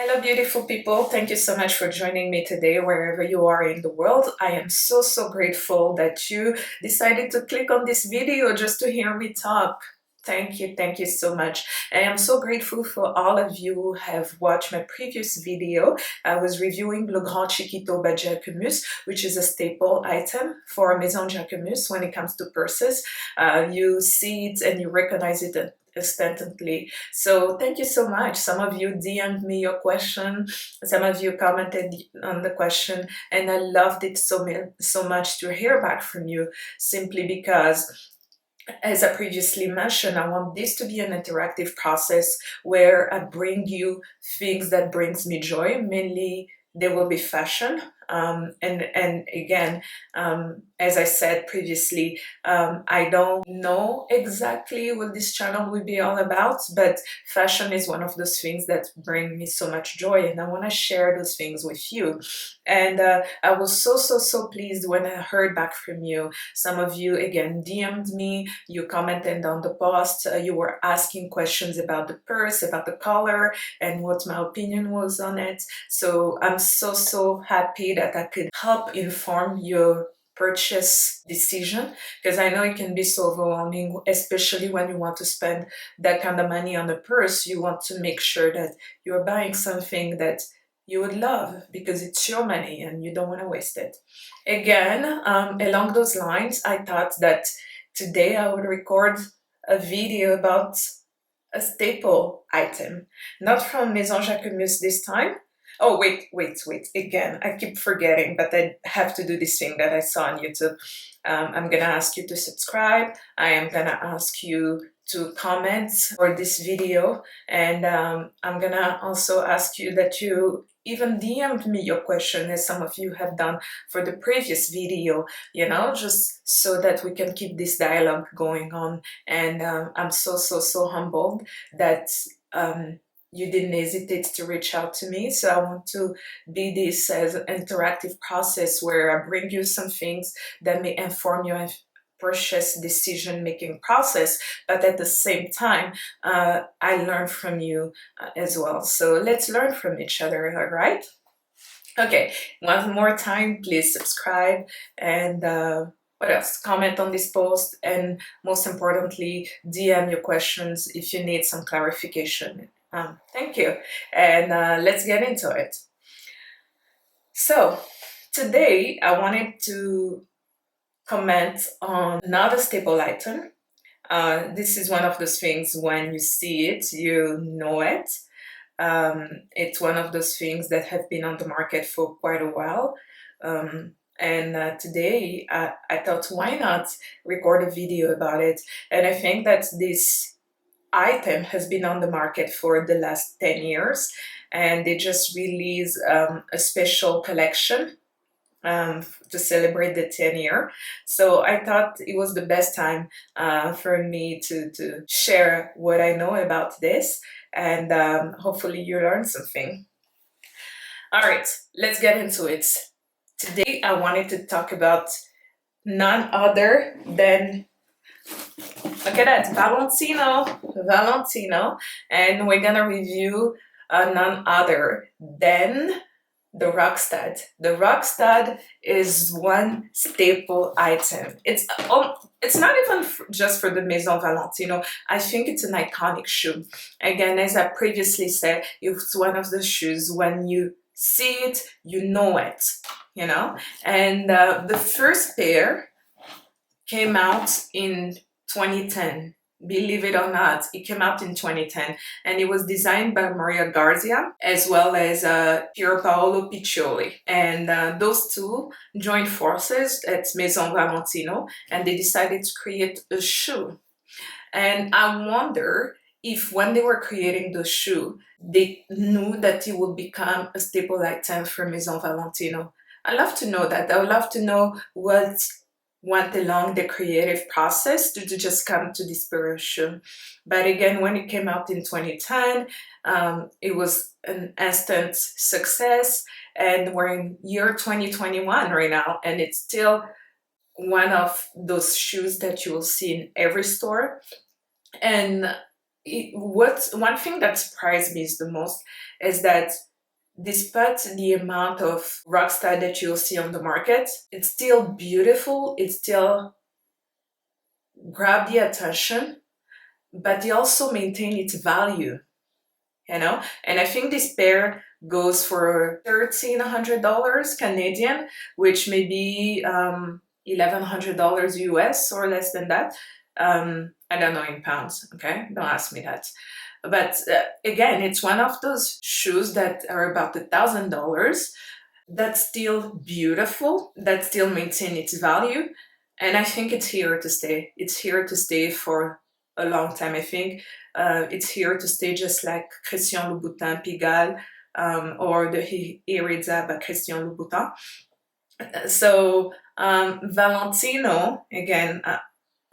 Hello, beautiful people. Thank you so much for joining me today, wherever you are in the world. I am so grateful that you decided to click on this video just to hear me talk. Thank you so much. I am so grateful for all of you who have watched my previous video. I was reviewing Le Grand Chiquito by Jacquemus, which is a staple item for Maison Jacquemus when it comes to purses. You see it and you recognize it instantly. So thank you so much. Some of you DM'd me your question, some of you commented on the question, and I loved it so much to hear back from you, simply because, as I previously mentioned, I want this to be an interactive process where I bring you things that brings me joy. Mainly there will be fashion, and again, as I said previously, I don't know exactly what this channel will be all about, but fashion is one of those things that bring me so much joy, and I want to share those things with you. And I was so pleased when I heard back from you. Some of you again DM'd me, you commented on the post, you were asking questions about the purse, about the color, and what my opinion was on it. So I'm so happy that I could help inform your purchase decision, because I know it can be so overwhelming, especially when you want to spend that kind of money on a purse. You want to make sure that you're buying something that you would love, because it's your money and you don't want to waste it. Again, along those lines, I thought that today I would record a video about a staple item, not from Maison Jacquemus this time. Oh, wait. Again, I keep forgetting, but I have to do this thing that I saw on YouTube. I'm gonna ask you to subscribe. I am gonna ask you to comment for this video. And I'm gonna also ask you that you even DM'd me your question, as some of you have done for the previous video, just so that we can keep this dialogue going on. And I'm so humbled that you didn't hesitate to reach out to me. So I want to be this as an interactive process where I bring you some things that may inform your purchase decision-making process, but at the same time, I learn from you as well. So let's learn from each other, all right? Okay, one more time, please subscribe, and what else? Comment on this post, and most importantly, DM your questions if you need some clarification. Thank you, and let's get into it. So today I wanted to comment on another staple item. This is one of those things, when you see it, you know it. It's one of those things that have been on the market for quite a while. And today I thought, why not record a video about it? And I think that this item has been on the market for the last 10 years, and they just released a special collection to celebrate the 10 year. So I thought it was the best time for me to share what I know about this, and hopefully you learn something. All right, let's get into it. Today I wanted to talk about none other than, look at that, Valentino, and we're gonna review none other than the Rockstud. The Rockstud is one staple item. It's not even just for the Maison Valentino. I think it's an iconic shoe. Again, as I previously said, it's one of the shoes, when you see it, you know it, And the first pair came out in 2010. Believe it or not, it came out in 2010, and it was designed by Maria Garzia as well as Pier Paolo Piccioli. And those two joined forces at Maison Valentino, and they decided to create a shoe. And I wonder if when they were creating the shoe, they knew that it would become a staple item for Maison Valentino. I'd love to know that. I would love to know what went along the creative process to just come to this shoe. But again, when it came out in 2010, it was an instant success, and we're in year 2021 right now, and it's still one of those shoes that you will see in every store. And one thing that surprised me the most is that despite the amount of Rockstud that you'll see on the market, it's still beautiful, it still grab the attention, but they also maintain its value, you know? And I think this pair goes for $1,300 Canadian, which may be $1,100 US or less than that. I don't know in pounds, okay? Don't ask me that. But again, it's one of those shoes that are about $1,000 that's still beautiful, that still maintain its value. And I think it's here to stay. It's here to stay for a long time. I think it's here to stay, just like Christian Louboutin Pigalle or the Iriza by Christian Louboutin. So Valentino, again,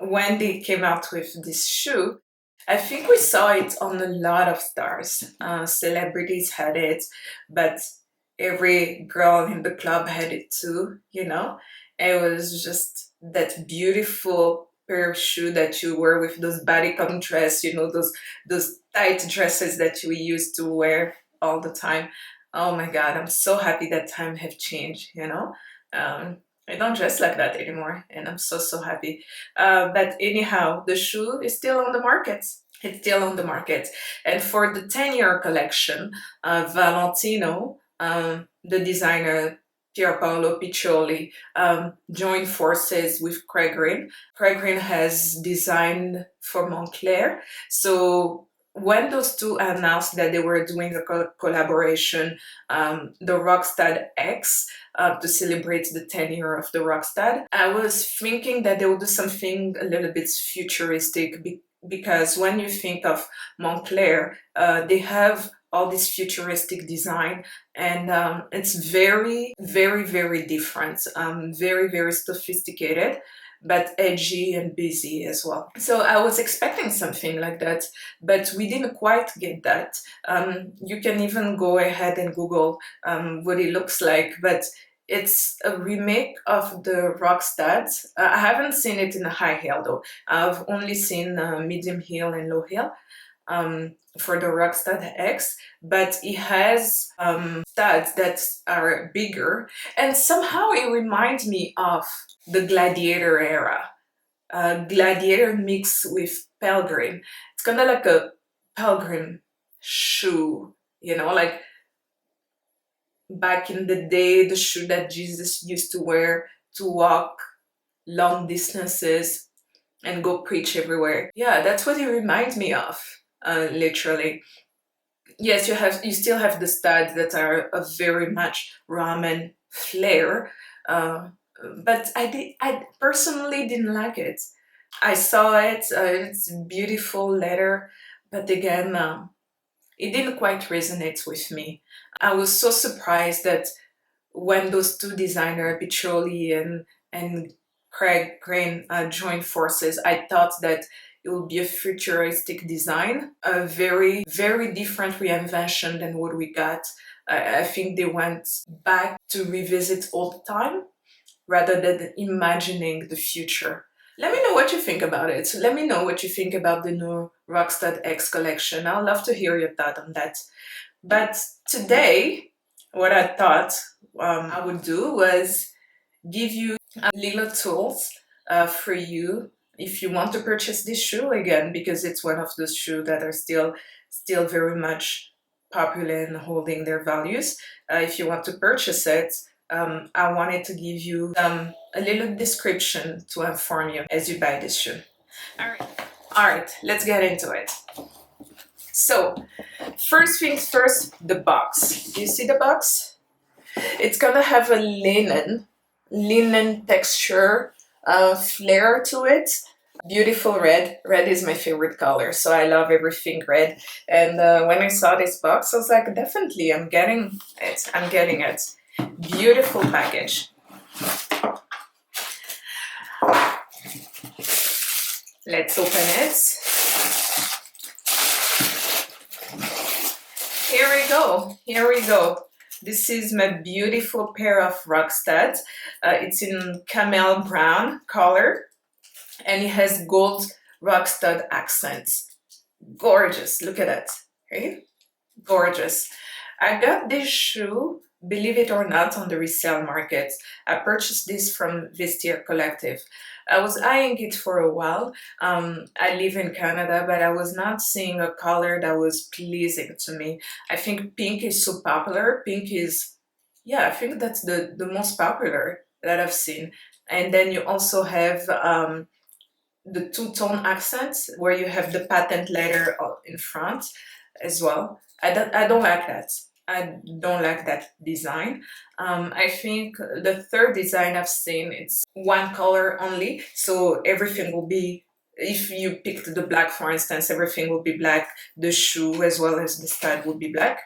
when they came out with this shoe, I think we saw it on a lot of stars. Celebrities had it, but every girl in the club had it too, you know? It was just that beautiful pair of shoe that you wear with those bodycon dress, you know, those tight dresses that you used to wear all the time. Oh my God, I'm so happy that time have changed, you know? I don't dress like that anymore, and I'm so happy. But anyhow, the shoe is still on the market. It's still on the market. And for the 10-year collection, Valentino, the designer Pier Paolo Piccioli, joined forces with Craig Green. Craig Green has designed for Montclair. So when those two announced that they were doing a collaboration, the Rockstud X, to celebrate the 10-year of the Rockstud, I was thinking that they would do something a little bit futuristic, because when you think of Montclair, they have all this futuristic design, and it's very different, very sophisticated, but edgy and busy as well. So I was expecting something like that, but we didn't quite get that. You can even go ahead and Google what it looks like, but it's a remake of the Rockstuds. I haven't seen it in a high heel though. I've only seen medium heel and low heel for the Rockstud X, but it has studs that are bigger, and somehow it reminds me of the Gladiator era. Gladiator mixed with Pilgrim. It's kind of like a Pilgrim shoe, you know, like back in the day, the shoe that Jesus used to wear to walk long distances and go preach everywhere. Yeah, that's what it reminds me of, literally. Yes, you still have the studs that are a very much ramen flair, but I personally didn't like it. I saw it, it's beautiful leather, but again, it didn't quite resonate with me. I was so surprised that when those two designers, Piccioli and Craig Green, joined forces, I thought that it would be a futuristic design, a very different reinvention than what we got. I think they went back to revisit old time rather than imagining the future. Let me know what you think about it. Let me know what you think about the new Rockstud X collection. I'd love to hear your thought on that. But today, what I thought I would do was give you little tools for you if you want to purchase this shoe again, because it's one of those shoes that are still very much popular and holding their values. If you want to purchase it, I wanted to give you a little description to inform you as you buy this shoe. All right, let's get into it. So, first things first, the box. Do you see the box? It's gonna have a linen texture, flair to it. Beautiful red. Red is my favorite color, so I love everything red. And when I saw this box, I was like, definitely, I'm getting it. I'm getting it. Beautiful package. Let's open it. Here we go. Here we go. This is my beautiful pair of Rockstuds. It's in camel brown color, and it has gold Rockstud accents. Gorgeous. Look at that. Okay? Gorgeous. I got this shoe, believe it or not, on the resale market. I purchased this from Vestiaire Collective. I was eyeing it for a while. I live in Canada, but I was not seeing a color that was pleasing to me. I think pink is so popular. Pink is, yeah, I think that's the most popular that I've seen. And then you also have the two-tone accents where you have the patent letter in front as well. I don't like that. I don't like that design. I think the third design I've seen, it's one color only, so everything will be, if you picked the black, for instance, everything will be black. The shoe as well as the stud will be black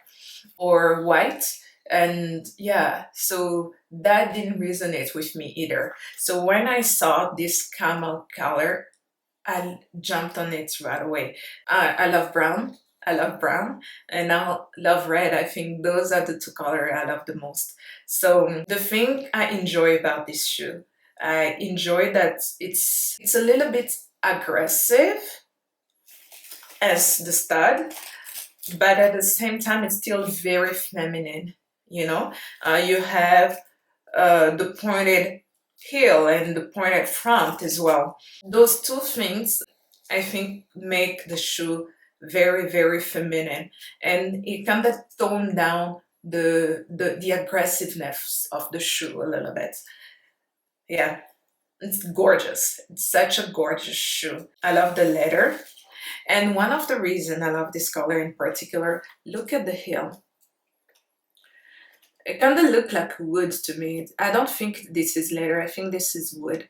or white. And yeah, so that didn't resonate with me either. So when I saw this camel color, I jumped on it right away. I love brown. I love brown, and I love red. I think those are the two colors I love the most. So the thing I enjoy about this shoe, I enjoy that it's a little bit aggressive as the stud, but at the same time it's still very feminine. You know, you have the pointed heel and the pointed front as well. Those two things, I think, make the shoe very, very feminine, and it kind of tone down the aggressiveness of the shoe a little bit. Yeah, it's gorgeous. It's such a gorgeous shoe. I love the leather, and one of the reasons I love this color in particular, look at the heel. It kind of look like wood to me. I don't think this is leather. I think this is wood.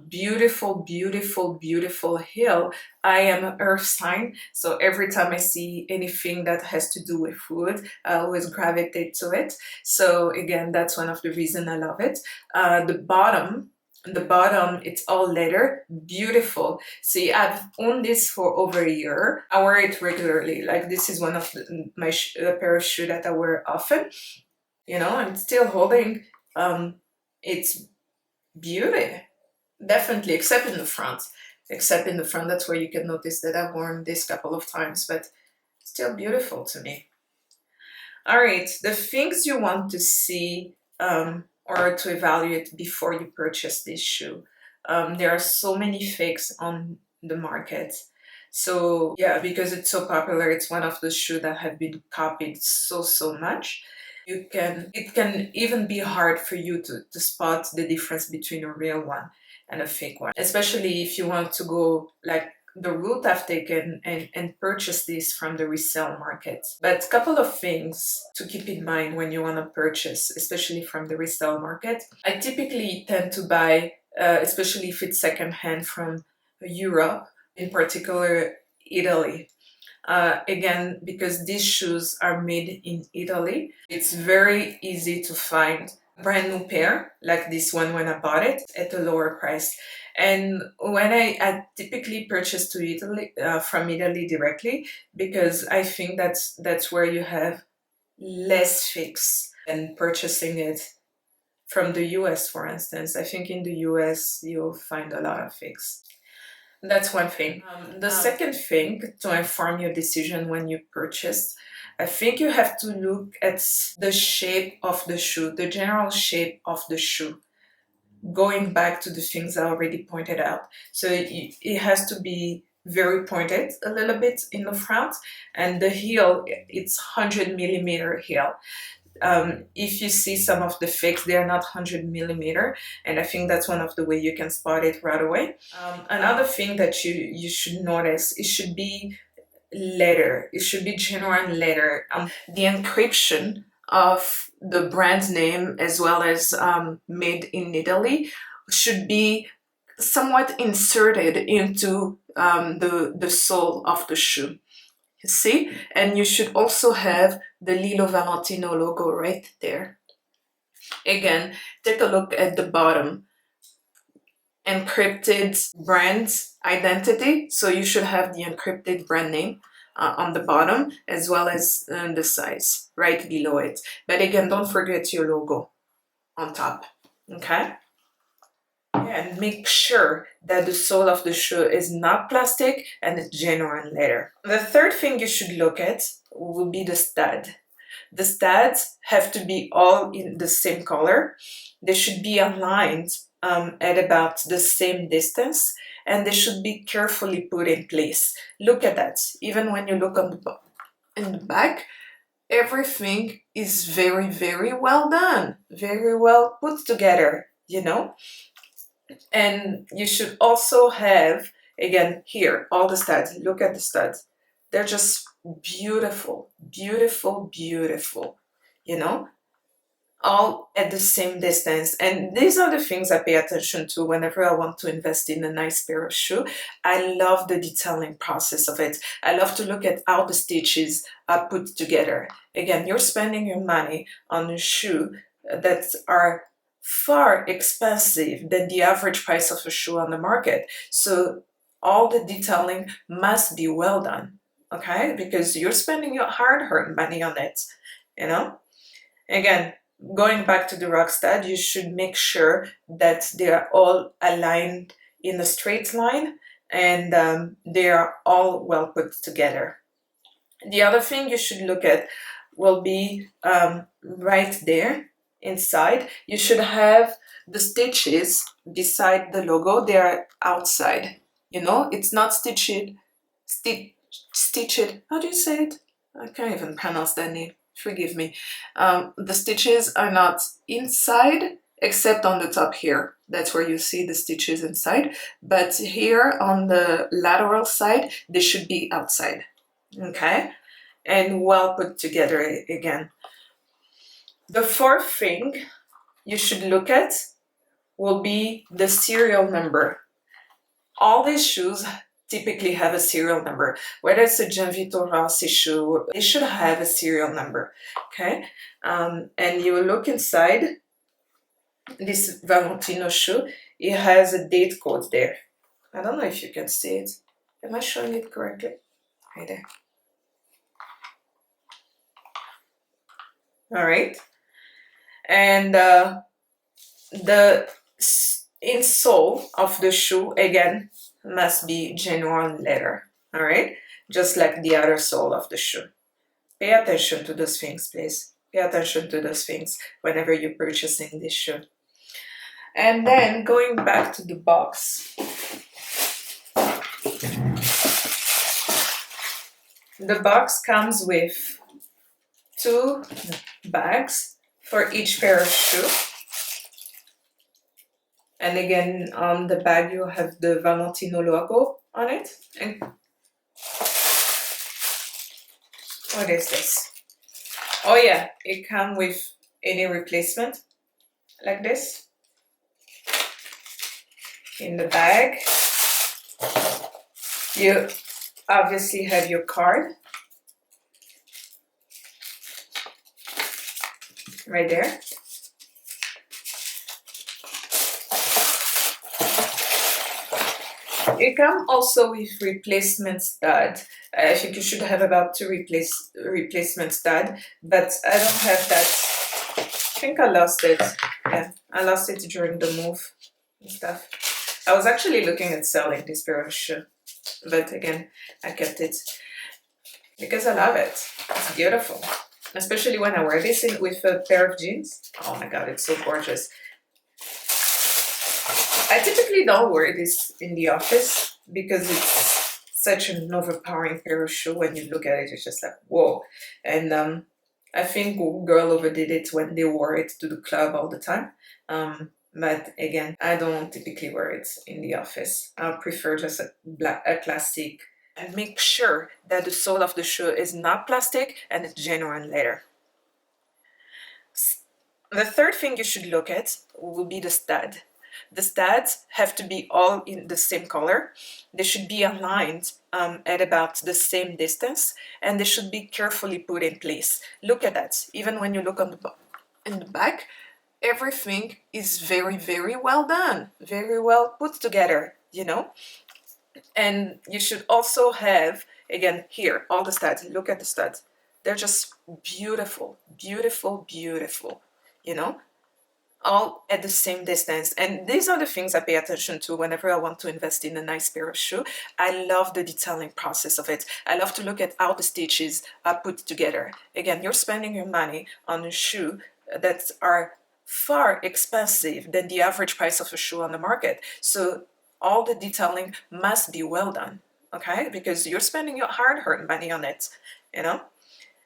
Beautiful, beautiful, beautiful heel. I am an earth sign, so every time I see anything that has to do with wood, I always gravitate to it. So again, that's one of the reasons I love it. The bottom, it's all leather, beautiful. See, I've owned this for over a year. I wear it regularly. Like this is one of my pair of shoes that I wear often. You know, I'm still holding its beauty, definitely, except in the front. Except in the front, that's where you can notice that I've worn this couple of times, but still beautiful to me. All right, the things you want to see or to evaluate before you purchase this shoe. There are so many fakes on the market. So yeah, because it's so popular, it's one of the shoes that have been copied so much. It can even be hard for you to spot the difference between a real one and a fake one, especially if you want to go like the route I've taken and purchase this from the resale market. But a couple of things to keep in mind when you want to purchase, especially from the resale market. I typically tend to buy, especially if it's secondhand, from Europe, in particular Italy. Again, because these shoes are made in Italy, it's very easy to find a brand new pair like this one when I bought it at a lower price. And when I typically purchase to Italy from Italy directly, because I think that's where you have less fix than purchasing it from the US, for instance. I think in the US you'll find a lot of fix. That's one thing. The second thing to inform your decision when you purchase, I think you have to look at the shape of the shoe, the general shape of the shoe. Going back to the things I already pointed out. So it has to be very pointed a little bit in the front, and the heel, it's 100 millimeter heel. If you see some of the fakes, they're not 100 millimeter, and I think that's one of the way you can spot it right away. Another thing that you should notice, it should be leather. It should be genuine leather. The encryption of the brand name as well as made in Italy should be somewhat inserted into the sole of the shoe. See? And you should also have the Lilo Valentino logo right there. Again, take a look at the bottom. Encrypted brand identity. So you should have the encrypted brand name on the bottom as well as the size right below it. But again, don't forget your logo on top. Okay? And make sure that the sole of the shoe is not plastic and it's genuine leather. The third thing you should look at will be the stud. The studs have to be all in the same color. They should be aligned at about the same distance, and they should be carefully put in place. Look at that. Even when you look on in the back, everything is very, very well done, very well put together, you know? And you should also have, again, here, all the studs. Look at the studs. They're just beautiful, beautiful, beautiful, you know? All at the same distance. And these are the things I pay attention to whenever I want to invest in a nice pair of shoes. I love the detailing process of it. I love to look at how the stitches are put together. Again, you're spending your money on a shoe that are far expensive than the average price of a shoe on the market. So all the detailing must be well done, okay? Because you're spending your hard-earned money on it, you know? Again, going back to the Rockstud, you should make sure that they are all aligned in a straight line and they are all well put together. The other thing you should look at will be right there inside. You should have the stitches beside the logo. They are outside. You know, it's not stitched. How do you say it? I can't even pronounce that name. Forgive me. The stitches are not inside except on the top here. That's where you see the stitches inside. But here on the lateral side, they should be outside. Okay? And well put together again. The fourth thing you should look at will be the serial number. All these shoes typically have a serial number. Whether it's a Gianvito Rossi shoe, it should have a serial number, okay? And you look inside this Valentino shoe, it has a date code there. I don't know if you can see it. Am I showing it correctly? Right there. All right. And the insole of the shoe, again, must be genuine leather, all right? Just like the other sole of the shoe. Pay attention to those things, please. Pay attention to those things whenever you're purchasing this shoe. And then going back to the box. The box comes with 2 bags for each pair of shoes. And again, on the bag, you have the Valentino logo on it. And what is this? Oh yeah, it comes with any replacement, like this. In the bag. You obviously have your card. Right there. It comes also with replacement stud. I think you should have about 2 replacement stud, but I don't have that. I think I lost it. Yeah, I lost it during the move and stuff. I was actually looking at selling this pair of shoes, but again, I kept it because I love it. It's beautiful, especially when I wear this with a pair of jeans. Oh my god, it's so gorgeous. I typically don't wear this in the office because it's such an overpowering pair of shoes. When you look at it, it's just like, whoa. And I think girl overdid it when they wore it to the club all the time. But again, I don't typically wear it in the office. I prefer just a classic. And make sure that the sole of the shoe is not plastic and it's genuine leather. The third thing you should look at will be the stud. The studs have to be all in the same color. They should be aligned at about the same distance, and they should be carefully put in place. Look at that. Even when you look on in the back, everything is very, very well done, very well put together, you know? And you should also have, again, here, all the studs. Look at the studs. They're just beautiful, beautiful, beautiful, you know? all at the same distance. And these are the things I pay attention to whenever I want to invest in a nice pair of shoe. I love the detailing process of it. I love to look at how the stitches are put together. Again, you're spending your money on a shoe that are far expensive than the average price of a shoe on the market. So all the detailing must be well done, okay? Because you're spending your hard-earned money on it, you know?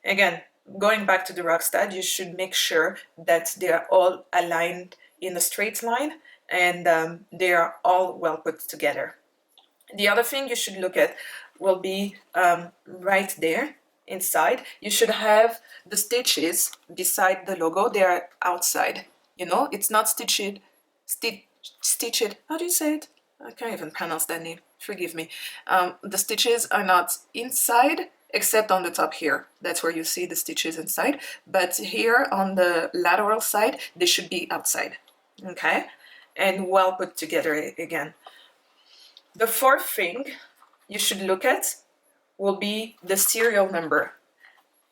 Again, going back to the Rockstud, you should make sure that they are all aligned in a straight line and they are all well put together. The other thing you should look at will be right there inside. You should have the stitches beside the logo. They are outside. You know, it's not stitched. Stitched. How do you say it? I can't even pronounce that name. Forgive me. The stitches are not inside, except on the top here. That's where you see the stitches inside. But here on the lateral side, they should be outside. Okay? And well put together again. The fourth thing you should look at will be the serial number.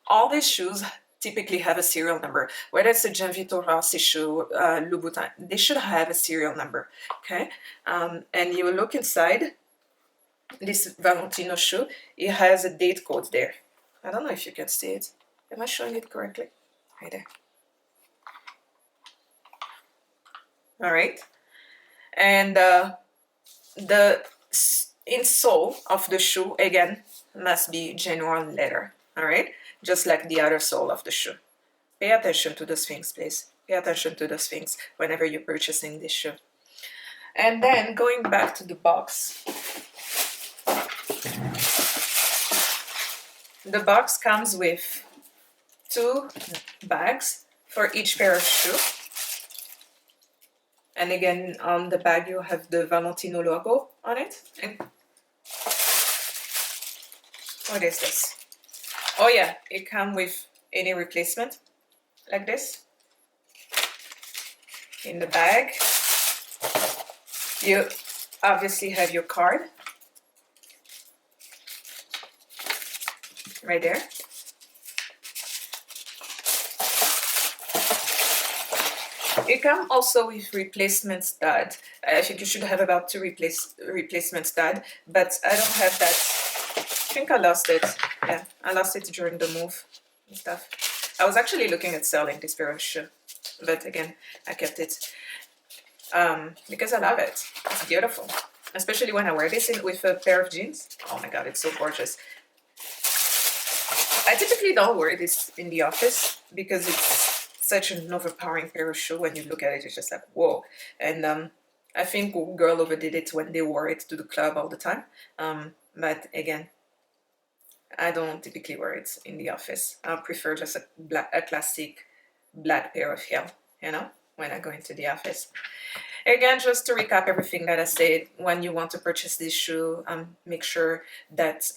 All these shoes typically have a serial number. Whether it's a Gianvito Rossi shoe, Louboutin, they should have a serial number, okay? And you look inside this Valentino shoe, it has a date code there. I don't know if you can see it. Am I showing it correctly? Right there. All right. And the insole of the shoe, again, must be genuine leather, all right? Just like the other sole of the shoe. Pay attention to those things, please. Pay attention to those things whenever you're purchasing this shoe. And then going back to the box. The box comes with 2 bags for each pair of shoe. And again, on the bag you have the Valentino logo on it. And what is this? Oh yeah, it comes with any replacement, like this. In the bag, you obviously have your card. Right there. It comes also with replacement stud. I think you should have about 2 replacement stud, but I don't have that. I think I lost it. Yeah, I lost it during the move and stuff. I was actually looking at selling this pair of shoe, but again, I kept it because I love it. It's beautiful, especially when I wear this with a pair of jeans. Oh my god, it's so gorgeous. I typically don't wear this in the office because it's such an overpowering pair of shoes. When you look at it, it's just like, whoa. And I think girl overdid it when they wore it to the club all the time. But again, I don't typically wear it in the office. I prefer just a classic black pair of heel, you know, when I go into the office. Again, just to recap everything that I said, when you want to purchase this shoe, make sure that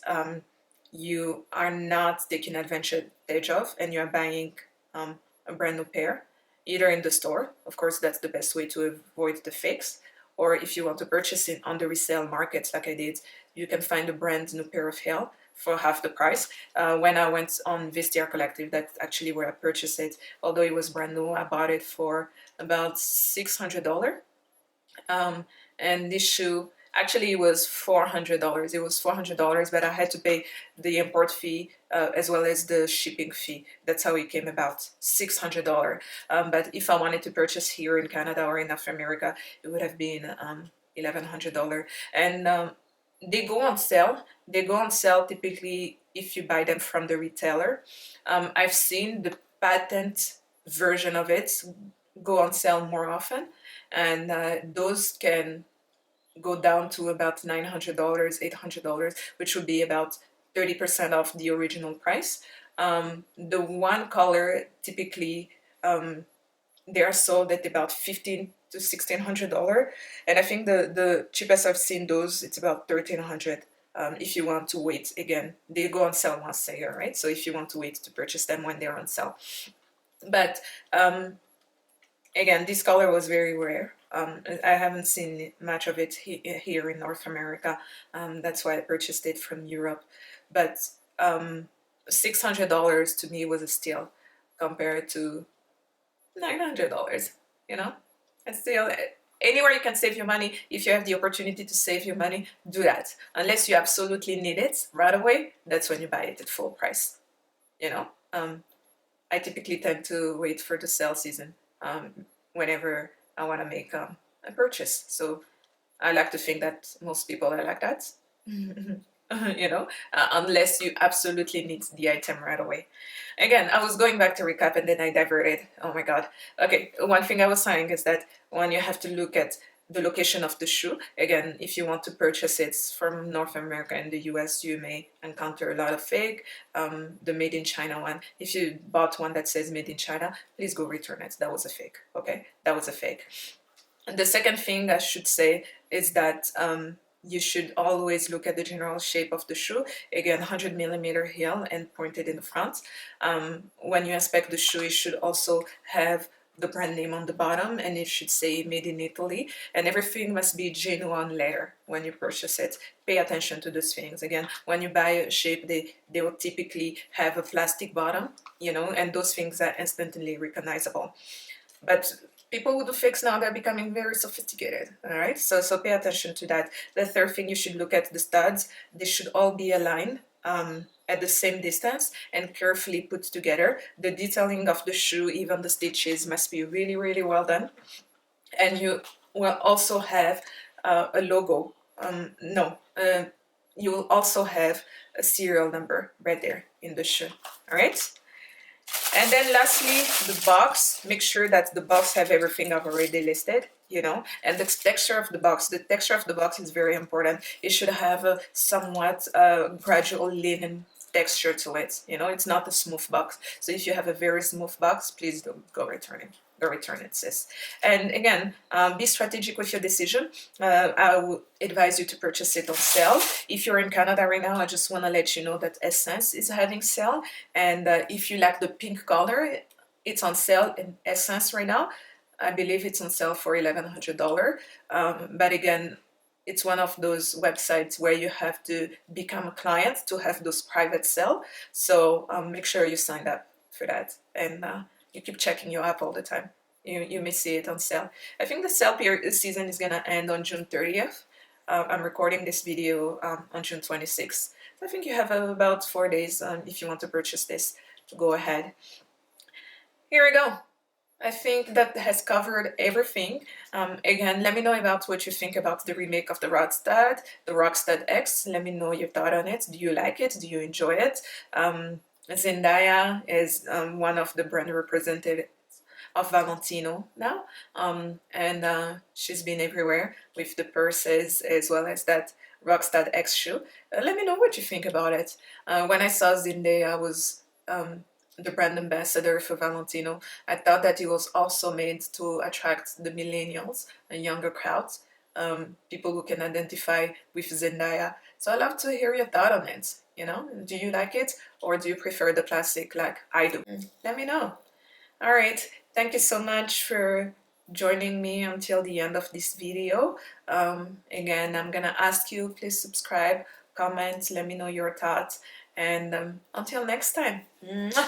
you are not taking advantage of and you're buying a brand new pair, either in the store, of course that's the best way to avoid the fakes, or if you want to purchase it on the resale markets like I did, you can find a brand new pair of heel for half the price. When I went on Vestiaire Collective, that's actually where I purchased it. Although it was brand new, I bought it for about $600. And this shoe, actually it was $400. It was $400, but I had to pay the import fee as well as the shipping fee. That's how it came about, $600. But if I wanted to purchase here in Canada or in North America, it would have been $1,100. And they go on sale. They go on sale typically if you buy them from the retailer. I've seen the patent version of it go on sale more often, and those can go down to about $900, $800, which would be about 30% off the original price. The one color typically they are sold at about $1,500 to $1,600, and I think the cheapest I've seen those, it's about $1,300. If you want to wait, again, they go on sale once a year, right? So if you want to wait to purchase them when they're on sale. But again, this color was very rare. I haven't seen much of it here in North America. That's why I purchased it from Europe. But $600 to me was a steal compared to $900. you know, and still anywhere you can save your money, if you have the opportunity to save your money, do that. Unless you absolutely need it right away, that's when you buy it at full price, you know. I typically tend to wait for the sale season whenever I want to make a purchase. So I like to think that most people are like that. You know, unless you absolutely need the item right away. Again, I was going back to recap and then I diverted. Oh my god. Okay, one thing I was saying is that one, you have to look at the location of the shoe. Again, if you want to purchase it from North America and the US, you may encounter a lot of fake. The made in China one, if you bought one that says made in China, please go return it. That was a fake. Okay, that was a fake. The second thing I should say is that you should always look at the general shape of the shoe. Again, 100mm heel and pointed in the front. When you inspect the shoe, it should also have the brand name on the bottom and it should say made in Italy, and everything must be genuine leather when you purchase it. Pay attention to those things. Again, when you buy a shape, they will typically have a plastic bottom, you know, and those things are instantly recognizable. But people who do fakes now, they're becoming very sophisticated. All right, so pay attention to that. The third thing, you should look at the studs. They should all be aligned at the same distance and carefully put together. The detailing of the shoe, even the stitches, must be really, really well done. And you will also have a logo. No, you will also have a serial number right there in the shoe. All right. And then lastly, the box. Make sure that the box have everything I've already listed, you know, and the texture of the box. The texture of the box is very important. It should have a somewhat gradual linen texture to it. You know, it's not a smooth box. So if you have a very smooth box, please don't go return it. Go return it, sis. And again, be strategic with your decision. I would advise you to purchase it on sale. If you're in Canada right now, I just want to let you know that Essence is having sale. And if you like the pink color, it's on sale in Essence right now. I believe it's on sale for $1,100. But again, it's one of those websites where you have to become a client to have those private sale. So make sure you signed up for that. And you keep checking your app all the time. You may see it on sale. I think the sale period season is going to end on June 30th. I'm recording this video on June 26th. So I think you have about 4 days if you want to purchase this to go ahead. Here we go. I think that has covered everything. Again, let me know about what you think about the remake of the Rockstud X. Let me know your thought on it. Do you like it? Do you enjoy it? Zendaya is one of the brand representatives of Valentino now, and she's been everywhere with the purses as well as that Rockstud X shoe. Let me know what you think about it. When I saw Zendaya was the brand ambassador for Valentino, I thought that it was also made to attract the millennials and younger crowds, people who can identify with Zendaya. So I'd love to hear your thought on it. You know, do you like it or do you prefer the classic like I do? Let me know. All right, thank you so much for joining me until the end of this video. Again, I'm gonna ask you, please subscribe, comment, let me know your thoughts, and until next time. Mwah!